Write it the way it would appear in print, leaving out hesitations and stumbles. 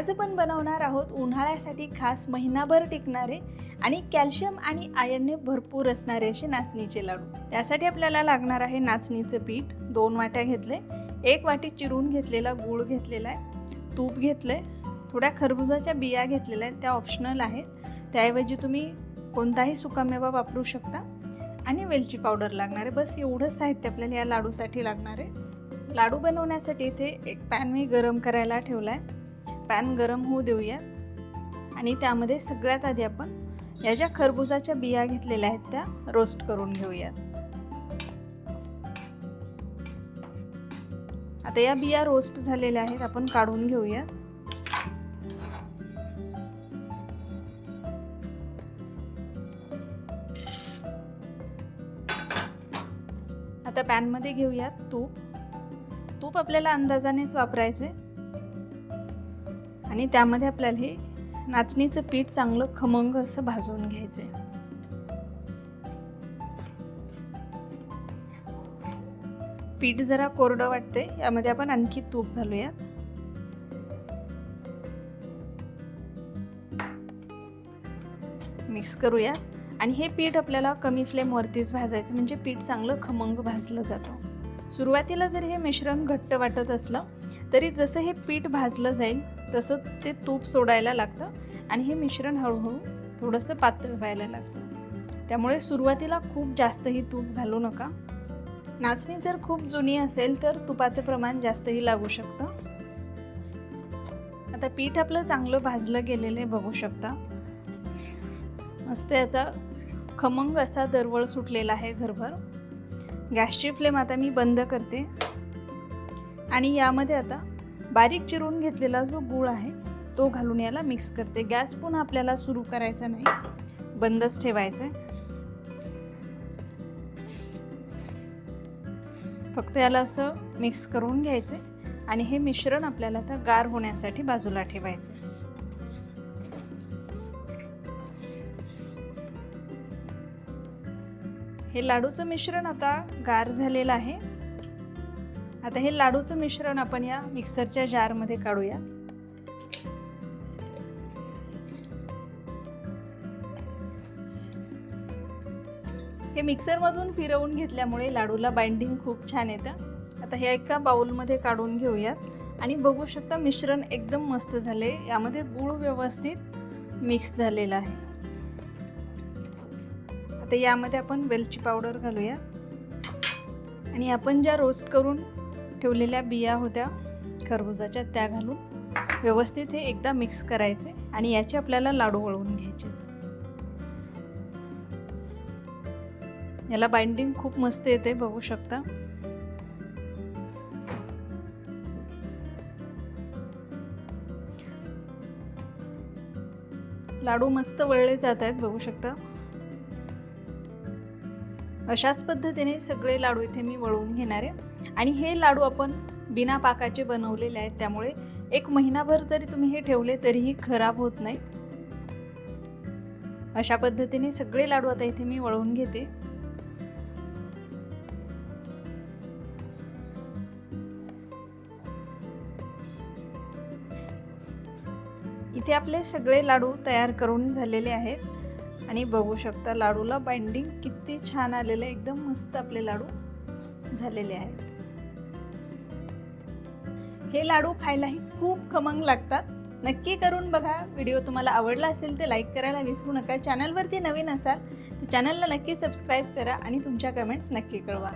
आज आपण बनवणार आहोत उन्हाळ्यासाठी खास महिनाभर टिकणारे आणि कॅल्शियम आणि आयर्नने भरपूर असणारे असे नाचणीचे लाडू। त्यासाठी आपल्याला लागणार आहे नाचणीचे पीठ 2 वाट्या घेतले, 1 वाटी चिरून घेतलेला गूळ घेतलेला आहे, तूप घेतले, थोड्या खरबुजाच्या बिया घेतलेल्या आहेत, त्या ऑप्शनल आहेत, त्याऐवजी तुम्ही कोणताही सुकामेवा वापरू शकता, आणि वेलची पावडर लागणार आहे। बस एवढंच साहित्य आपल्याला या लाडूसाठी लागणार आहे। लाडू बनवण्यासाठी इथे एक पॅन मी गरम करायला ठेवला आहे। पॅन गरम होऊ देऊयात आणि त्यामध्ये सगळ्यात आधी आपण या ज्या खरबुजाच्या बिया घेतलेल्या आहेत त्या रोस्ट करून घेऊयात। आता या बिया रोस्ट झालेल्या आहेत, आपण काढून घेऊयात। आता पॅन मध्ये घेऊयात तूप। तूप आपल्याला अंदाजानेच वापरायचे आणि त्यामध्ये आपल्याला हे नाचणीचं पीठ चांगलं खमंग असं भाजून घ्यायचे। पीठ जरा कोरडं वाटते, यामध्ये आपण आणखी तूप घालूयात। मिक्स करूया आणि हे पीठ आपल्याला कमी फ्लेम वरतीच भाजायचं, म्हणजे पीठ चांगलं खमंग भाजलं जातं। सुरुवातीला जर हे मिश्रण घट्ट वाटत असलं तरी जसं हे पीठ भाजलं जाईल तसं ते तूप सोडायला लागतं आणि हे मिश्रण हळूहळू थोडंसं पातळ व्हायला लागतं। त्यामुळे सुरुवातीला खूप जास्तही तूप घालू नका। नाचणी जर खूप जुनी असेल तर तुपाचं प्रमाण जास्तही लागू शकतं। आता पीठ आपलं चांगलं भाजलं गेलेलं बघू शकता, मस्त याचा खमंग असा दरवळ सुटलेला आहे घरभर। गॅसची फ्लेम आता मी बंद करते आणि यामध्ये आता बारीक चिरून घेतलेला जो गूळ आहे तो घालून याला मिक्स करते। गॅस पुन्हा आपल्याला सुरू करायचा नाही, बंदच ठेवायचं आहे। फक्त याला असं मिक्स करून घ्यायचे आणि हे मिश्रण आपल्याला आता गार होण्यासाठी बाजूला ठेवायचे। हे लाडूचं मिश्रण आता गार झालेलं आहे। आता हे लाडूचं मिश्रण आपण या मिक्सरच्या जारमध्ये काढूया। हे मिक्सरमधून फिरवून घेतल्यामुळे लाडूला बाइंडिंग खूप छान येतं। आता हे एका बाउलमध्ये काढून घेऊयात आणि बघू शकता मिश्रण एकदम मस्त झाले, यामध्ये गूळ व्यवस्थित मिक्स झालेला आहे। आता यामध्ये आपण वेलची पावडर घालूया आणि आपण ज्या रोस्ट करून ठेवलेल्या बिया होत्या खरबुजाच्या त्या घालून व्यवस्थित हे एकदा मिक्स करायचे आणि याचे आपल्याला लाडू वळवून घ्यायचे। याला बाइंडिंग खूप मस्त येते, बघू शकता। लाडू मस्त वळले जात आहेत, बघू शकता। अशाच पद्धतीने सगळे लाडू इथे मी वळवून घेणार आहे आणि हे लाडू आपण बिना पाकाचे बनवलेले आहेत, त्यामुळे 1 महिनाभर जरी तुम्ही हे ठेवले तरीही खराब होत नाहीत। अशा पद्धतीने सगळे लाडू आता इथे मी वळवून घेते। इथे आपले सगळे लाडू तयार करून झालेले आहेत आणि बघू शकता लाडूला बाइंडिंग किती छान आलेलं आहे, एकदम मस्त आपले लाडू झालेले आहेत। हे लाडू खायलाही खूप खमंग लागतात, नक्की करून बघा। व्हिडिओ तुम्हाला आवडला असेल तर लाईक करायला विसरू नका। चॅनलवरती नवीन असाल तर चॅनलला नक्की सबस्क्राईब करा आणि तुमच्या कमेंट्स नक्की कळवा।